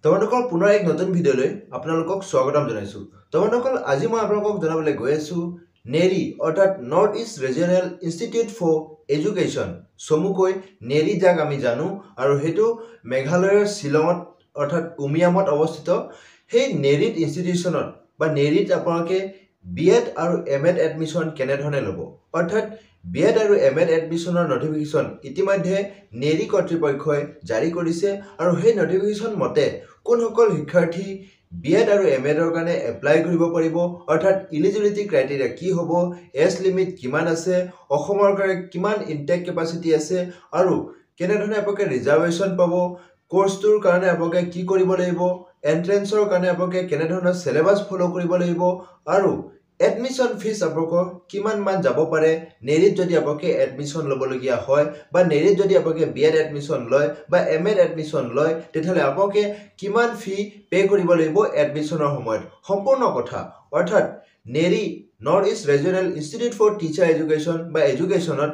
তোমালোকৰ পুনৰ এক নতুন ভিডিঅ'লৈ আপোনালোকক স্বাগতম জনাইছো। তোমালোকৰ আজি মই আপোনালোকক জনাবলৈ গৈ আছো নেৰি অৰ্থাৎ north east regional institute for education চমুকৈ নেৰি যাক আমি জানো আৰু হেতু মেঘালয়ৰ শিলঙত অৰ্থাৎ উমিয়ামত অৱস্থিত। সেই নেৰিত ইনষ্টিটিউচনত বা নেৰিত আপোনালোকে বিএড আৰু এমএড এডমিশ্যন কেনেধৰণে ল'ব অৰ্থাৎ বিএড আৰু এমএড এডমিশ্যনৰ নটিফিকেশ্যন ইতিমধ্যে নেৰি কৰ্তৃপক্ষই জাৰি কৰিছে আৰু সেই নটিফিকেশ্যন মতে কোনসকল শিক্ষাৰ্থী বিএড আৰু এমএডৰ কাৰণে এপ্লাই কৰিব পাৰিব অৰ্থাৎ ইলিজিবিলিটি ক্ৰাইটেৰিয়া কি হ'ব, এজ লিমিট কিমান আছে, অসমৰ কাৰণে কিমান ইনটেক কেপাচিটি আছে আৰু কেনেধৰণে আপোনালোকে ৰিজাৰ্ভেশ্যন পাব, কোৰ্চটোৰ কাৰণে আপোনালোকে কি কৰিব লাগিব, এন্ট্ৰেন্সৰ কাৰণে আপোনালোকে কেনেধৰণৰ চিলেবাছ ফ'ল' কৰিব লাগিব আৰু এডমিশ্যন ফিজ আপোনালোকৰ কিমান মান যাব পাৰে নেৰিত যদি আপোনালোকে এডমিশ্যন ল'বলগীয়া হয় বা নেৰিত যদি আপোনালোকে বিএড এডমিশ্যন লয় বা এমএড এডমিশ্যন লয় তেতিয়াহ'লে আপোনালোকে কিমান ফি পে' কৰিব লাগিব এডমিশ্যনৰ সময়ত সম্পূৰ্ণ কথা অৰ্থাৎ NERIE north east regional institute for teacher education বা এডুকেশ্যনত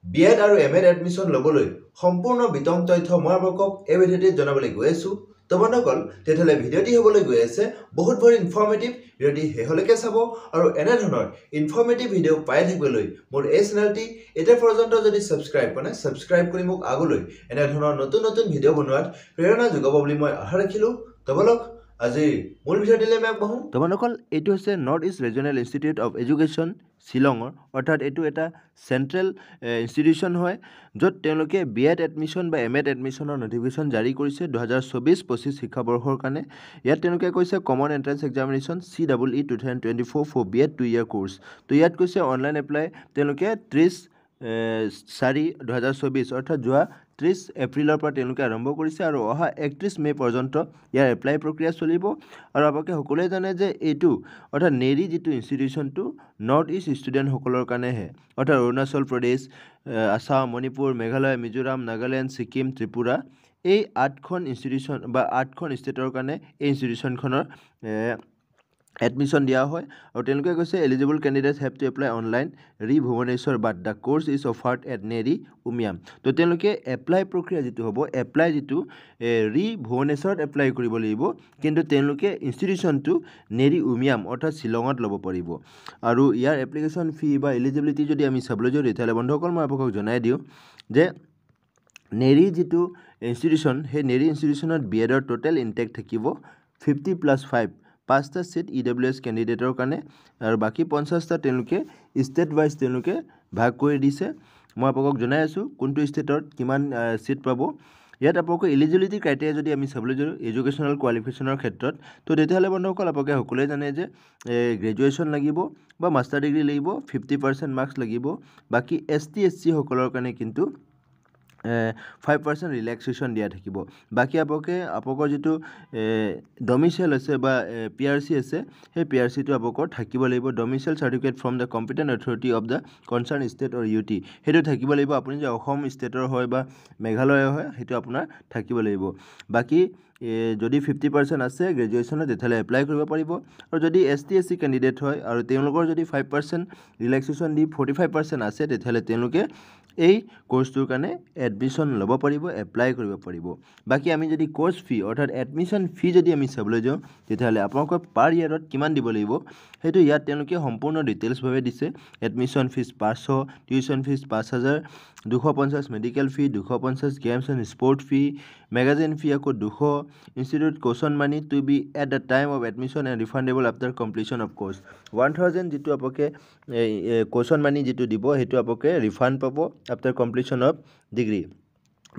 বিএড আৰু এমএড এডমিশ্যন ল'বলৈ সম্পূৰ্ণ বিতং তথ্য মই আপোনালোকক এই ভিডিঅ'টিত জনাবলৈ গৈ আছোঁ। তো বন্ধুসকল তেতিয়াহ'লে ভিডিঅ'টি হ'বলৈ গৈ আছে বহুত ইনফৰ্মেটিভ। ভিডিঅ'টি শেষলৈকে চাব আৰু এনেধৰণৰ ইনফৰ্মেটিভ ভিডিঅ' পাই থাকিবলৈ মোৰ এই চেনেলটি এতিয়া পৰ্যন্ত যদি ছাবস্ক্ৰাইব কৰা নাই ছাবস্ক্ৰাইব কৰি মোক আগলৈ এনেধৰণৰ নতুন ভিডিঅ' বনোৱাত প্ৰেৰণা যোগাব বুলি মই আশা ৰাখিলোঁ। তো বলক আজি মূল ভিডিঅ'টিলৈ আমি আগবাঢ়োঁ। তো বন্ধুসকল এইটো হৈছে north east regional institute of education শিলঙৰ অৰ্থাৎ এইটো এটা চেণ্ট্ৰেল ইনষ্টিটিউশ্যন হয় য'ত তেওঁলোকে বিএড এডমিশ্যন বা এমএড এডমিশ্যনৰ নটিফিকেশ্যন জাৰি কৰিছে 2024-25 শিক্ষাবৰ্ষৰ কাৰণে। ইয়াত তেওঁলোকে কৈছে common entrance examination CEE 2024 for BEd 2 year course. তো ইয়াত কৈছে অনলাইন এপ্লাই তেওঁলোকে 30/4/2024 অৰ্থাৎ যোৱা 30 এপ্ৰিলৰ পৰা তেওঁলোকে আৰম্ভ কৰিছে আৰু অহা 31 মে' পৰ্যন্ত ইয়াৰ এপ্লাই প্ৰক্ৰিয়া চলিব। আৰু আপোনালোকে সকলোৱে জানে যে এইটো অৰ্থাৎ নেৰি যিটো ইনষ্টিটিউশ্যনটো নৰ্থ ইষ্ট ষ্টুডেণ্টসকলৰ কাৰণেহে অৰ্থাৎ অৰুণাচল প্ৰদেশ, আসাম, মণিপুৰ, মেঘালয়, মিজোৰাম, নাগালেণ্ড, ছিকিম, ত্ৰিপুৰা এই 8খন ইনষ্টিটিউশ্যন বা 8খন ষ্টেটৰ কাৰণে এই ইনষ্টিটিউশ্যনখনৰ এডমিশ্যন দিয়া হয় আৰু তেওঁলোকে কৈছে eligible candidates have to apply online Bhubaneswar but the course is offered at NERIE Umiam. তো তেওঁলোকে এপ্লাই প্ৰক্ৰিয়া যিটো হ'ব এপ্লাই যিটো ভুৱনেশ্বৰত এপ্লাই কৰিব লাগিব কিন্তু তেওঁলোকে ইনষ্টিটিউশ্যনটো নেৰি উমিয়াম অৰ্থাৎ শ্বিলঙত ল'ব পাৰিব। আৰু ইয়াৰ এপ্লিকেশ্যন ফি বা এলিজিবিলিটি যদি আমি চাবলৈ যাওঁ তেতিয়াহ'লে বন্ধুসকল মই আপোনালোকক জনাই দিওঁ যে নেৰি যিটো ইনষ্টিটিউশ্যন সেই নেৰি ইনষ্টিটিউশ্যনত বিএডৰ টোটেল ইনটেক থাকিব 50+5 5টা ছিট EWS কেণ্ডিডেটৰ কাৰণে আৰু বাকী 50টা তেওঁলোকে ষ্টেট ৱাইজ তেওঁলোকে ভাগ কৰি দিছে। মই আপোনালোকক জনাই আছোঁ কোনটো ষ্টেটত কিমান ছিট পাব। ইয়াত আপোনালোকৰ এলিজিবিলিটি ক্ৰাইটেৰিয়া যদি আমি চাবলৈ যাওঁ এডুকেশ্যনেল কোৱালিফিকেশ্যনৰ ক্ষেত্ৰত তো তেতিয়াহ'লে বন্ধুসকল আপোনালোকে সকলোৱে জানে যে গ্ৰেজুৱেশ্যন লাগিব বা মাষ্টাৰ ডিগ্ৰী লাগিব, 50% মাৰ্কছ লাগিব। বাকী ST SC সকলৰ কাৰণে কিন্তু 5% ৰিলেক্সেশ্যন দিয়া থাকিব। বাকী আপোনালোকৰ যিটো ডমিচাইল আছে বা PRC আছে সেই PRCটো আপোনালোকৰ থাকিব লাগিব। Domicile certificate from the competent authority of the concern state or UT সেইটো থাকিব লাগিব। আপুনি যে অসম ষ্টেটৰ হয় বা মেঘালয়ৰ হয় সেইটো আপোনাৰ থাকিব লাগিব। বাকী যদি 50% আছে গ্ৰেজুৱেশ্যনত তেতিয়াহ'লে এপ্লাই কৰিব পাৰিব আৰু যদি ST SC কেণ্ডিডেট হয় আৰু তেওঁলোকৰ যদি 5% ৰিলেক্সেশ্যন দি 45% আছে তেতিয়াহ'লে তেওঁলোকে এই কোৰ্চটোৰ কাৰণে এডমিশ্যন ল'ব পাৰিব, এপ্লাই কৰিব পাৰিব। বাকী আমি যদি কোৰ্চ ফি অৰ্থাৎ এডমিশ্যন ফি যদি আমি চাবলৈ যাওঁ তেতিয়াহ'লে আপোনালোকৰ পাৰ ইয়াৰত কিমান দিব লাগিব সেইটো ইয়াত তেওঁলোকে সম্পূৰ্ণ ডিটেইলছভাৱে দিছে। Admission fees 500, tuition fees 5,000, 250 medical fee, 250 games and sport fee, magazine fee আকৌ 200, institute caution money to be at the time of admission and refundable after completion of course 1000 যিটো আপোনালোকে কৌচন মানি যিটো দিব সেইটো আপোনালোকে ৰিফাণ্ড পাব আফটাৰ কমপ্লিশ্যন অফ ডিগ্ৰী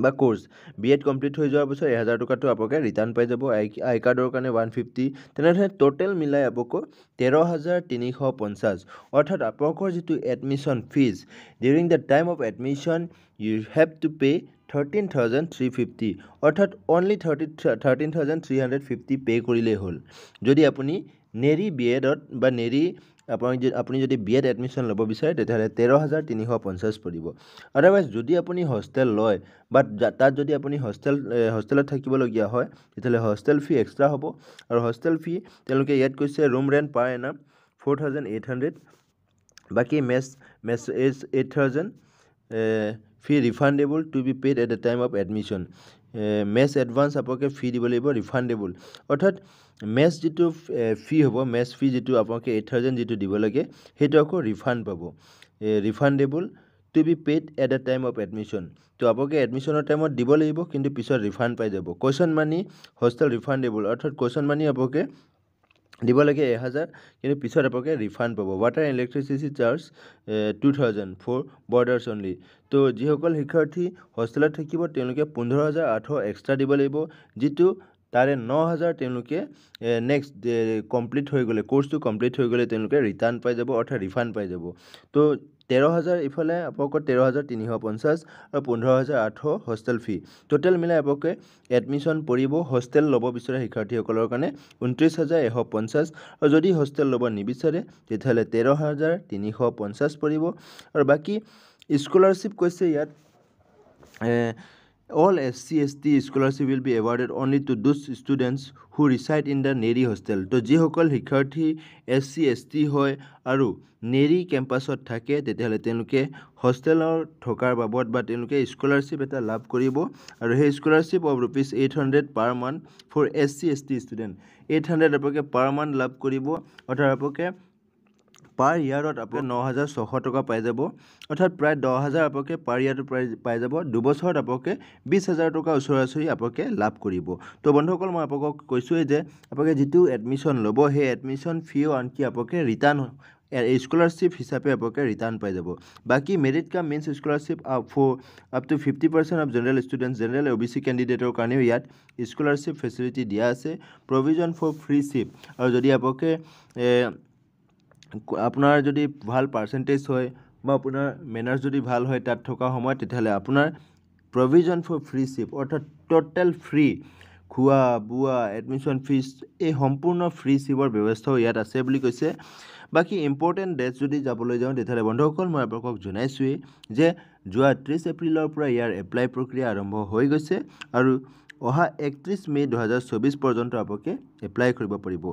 বা course. BEd complete হৈ যোৱাৰ পিছত 1000 টকাটো আপোনালোকে ৰিটাৰ্ণ পাই যাব। আই কাৰ্ডৰ কাৰণে 150 তেনেধৰণে টোটেল মিলাই আপোনালোকৰ 13,350 অৰ্থাৎ আপোনালোকৰ যিটো admission fees during the time of admission you have to pay' 13,350 অৰ্থাৎ অনলি 13,350 পে' কৰিলেই হ'ল। যদি আপুনি নেৰি বিএডত বা নেৰি আপুনি যদি বিএড এডমিশ্যন ল'ব বিচাৰে তেতিয়াহ'লে 13,350 পৰিব। আদাৰৱাইজ যদি আপুনি হোষ্টেল লয় বা তাত যদি আপুনি হোষ্টেলত থাকিবলগীয়া হয় তেতিয়াহ'লে হোষ্টেল ফি এক্সট্ৰা হ'ব আৰু হোষ্টেল ফি তেওঁলোকে ইয়াত কৈছে ৰুম ৰেণ্ট পাৰ এনাম 4,800, বাকী mess is 8,000, fee refundable to be paid at the time of admission. Mess advance আপোনালোকে ফি দিব লাগিব ৰিফাণ্ডেবল অৰ্থাৎ মেছ যিটো ফি হ'ব মেছ ফি যিটো আপোনালোকে 8,000 যিটো দিব লাগে সেইটো আকৌ ৰিফাণ্ড পাব refundable to be paid at the time of admission তো আপোনালোকে এডমিশ্যনৰ টাইমত দিব লাগিব কিন্তু পিছত ৰিফাণ্ড পাই যাব কুৱেশ্যন মানি হোষ্টেল ৰিফাণ্ডেবল অৰ্থাৎ কুৱেশ্যন মানি আপোনালোকে দিব লাগে 1,000 কিন্তু পিছত আপোনালোকে ৰিফাণ্ড পাব water and electricity charge 2,000 for boarders only তো যিসকল শিক্ষাৰ্থী হোষ্টেলত থাকিব তেওঁলোকে 15,800 এক্সট্ৰা দিব লাগিব যিটো তাৰে 9,000 তেওঁলোকে নেক্সট কমপ্লিট হৈ গ'লে কোৰ্চটো কমপ্লিট হৈ গ'লে তেওঁলোকে ৰিটাৰ্ণ পাই যাব অৰ্থাৎ ৰিফাণ্ড পাই যাব তো 13,000 ইফালে আপোনালোকৰ 13,350 আৰু 15,800 হোষ্টেল ফি টোটেল মিলাই আপোনালোকে এডমিশ্যন পৰিব হোষ্টেল ল'ব বিচৰা শিক্ষাৰ্থীসকলৰ কাৰণে 29,150 আৰু যদি হোষ্টেল ল'ব নিবিচাৰে তেতিয়াহ'লে 13,350 পৰিব আৰু বাকী স্কলাৰশ্বিপ কৈছে ইয়াত all SC ST scholarship will be awarded only to those students who reside in the Neri hostel তো যিসকল শিক্ষাৰ্থী SC ST হয় আৰু নেৰি কেম্পাছত থাকে তেতিয়াহ'লে তেওঁলোকে হোষ্টেলৰ থকাৰ বাবদ বা তেওঁলোকে স্কলাৰশ্বিপ এটা লাভ কৰিব আৰু সেই scholarship of ₹800 per month for SC ST student 800 আপোনালোকে পাৰ মান্থ লাভ কৰিব অৰ্থাৎ আপোনালোকে পাৰ ইয়াৰত আপোনালোকে 9,600 টকা পাই যাব অৰ্থাৎ প্ৰায় 10,000 আপোনালোকে পাৰ ইয়াৰত পাই যাব দুবছৰত আপোনালোকে 20,000 টকা ওচৰা-ওচৰি আপোনালোকে লাভ কৰিব তো বন্ধুসকল মই আপোনালোকক কৈছোঁৱেই যে আপোনালোকে যিটো এডমিশ্যন ল'ব সেই এডমিশ্যন ফিও আনকি আপোনালোকে ৰিটাৰ্ণ স্কলাৰশ্বিপ হিচাপে আপোনালোকে ৰিটাৰ্ণ পাই যাব বাকী মেৰিট কাম means scholarship up to 50% of general students general OBC কেণ্ডিডেটৰ কাৰণেও ইয়াত স্কলাৰশ্বিপ ফেচিলিটি দিয়া আছে প্ৰভিজন ফৰ ফ্ৰী শ্বিপ আৰু যদি আপোনালোকে আপোনাৰ যদি ভাল পাৰ্চেণ্টেজ হয় বা আপোনাৰ মেনাৰ্ছ যদি ভাল হয় তাত থকা সময়ত তেতিয়াহ'লে আপোনাৰ প্ৰভিজন ফৰ ফ্ৰী শ্বিপ অৰ্থাৎ টোটেল ফ্ৰী খোৱা বোৱা এডমিশ্যন ফিজ এই সম্পূৰ্ণ ফ্ৰী শ্বিপৰ ব্যৱস্থাও ইয়াত আছে বুলি কৈছে বাকী ইম্পৰ্টেণ্ট ডেটছ যদি যাবলৈ যাওঁ তেতিয়াহ'লে বন্ধুসকল মই আপোনালোকক জনাইছোঁৱেই যে যোৱা 30 এপ্ৰিলৰ পৰা ইয়াৰ এপ্লাই প্ৰক্ৰিয়া আৰম্ভ হৈ গৈছে আৰু অহা 31 মে 2024 পৰ্যন্ত আপোনালোকে এপ্লাই কৰিব পাৰিব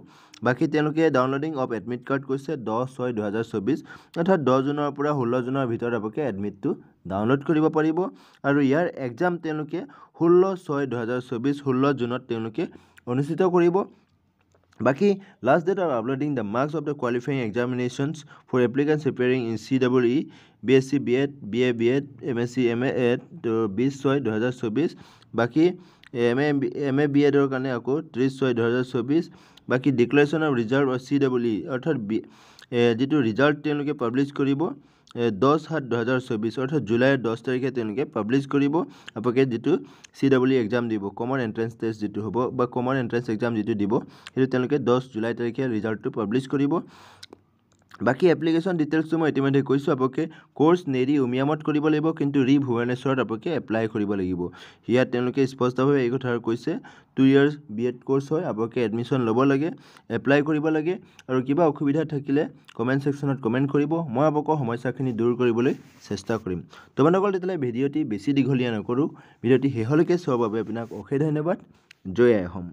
বাকী তেওঁলোকে ডাউনলোডিং অফ এডমিট কাৰ্ড কৈছে 10/6/2024 অৰ্থাৎ 10 জুনৰ পৰা 16 জুনৰ ভিতৰত আপোনালোকে এডমিটটো ডাউনলোড কৰিব পাৰিব আৰু ইয়াৰ এক্সাম তেওঁলোকে 16/6/2024 16 জুনত তেওঁলোকে অনুষ্ঠিত কৰিব বাকী last date of uploading the marks of the qualifying examinations for applicants appearing in CEE BSc B.Ed BA B.Ed MSc MA Ed তো 20/6/2024 বাকী MA B.Edৰ কাৰণে আকৌ 30/6/2024 বাকী declaration of result of CEE অৰ্থাৎ যিটো ৰিজাল্ট তেওঁলোকে পাব্লিছ কৰিব 10/7/2024 অৰ্থাৎ জুলাইৰ 10 তাৰিখে তেওঁলোকে পাব্লিছ কৰিব আপোনালোকে যিটো CEE এক্সাম দিব কমন এণ্ট্ৰেন্স টেষ্ট যিটো হ'ব বা কমন এণ্ট্ৰেন্স এক্সাম যিটো দিব সেইটো তেওঁলোকে 10 জুলাই তাৰিখে ৰিজাল্টটো পাব্লিছ কৰিব বাকী এপ্লিকেশ্যন ডিটেইলছটো মই ইতিমধ্যে কৈছোঁ আপোনালোকে কোৰ্চ নেৰি উমিয়ামত কৰিব লাগিব কিন্তু ভুৱনেশ্বৰত আপোনালোকে এপ্লাই কৰিব লাগিব ইয়াত তেওঁলোকে স্পষ্টভাৱে এই কথা কৈছে 2 years B.Ed কোৰ্চ হয় আপোনালোকে এডমিশ্যন ল'ব লাগে এপ্লাই কৰিব লাগে আৰু কিবা অসুবিধা থাকিলে কমেণ্ট ছেকশ্যনত কমেণ্ট কৰিব মই আপোনালোকৰ সমস্যাখিনি দূৰ কৰিবলৈ চেষ্টা কৰিম তো বন্ধুসকল তেতিয়াহ'লে ভিডিঅ'টি বেছি দীঘলীয়া নকৰোঁ ভিডিঅ'টি শেষলৈকে চোৱাৰ বাবে আপোনাক অশেষ ধন্যবাদ জয় আই অসম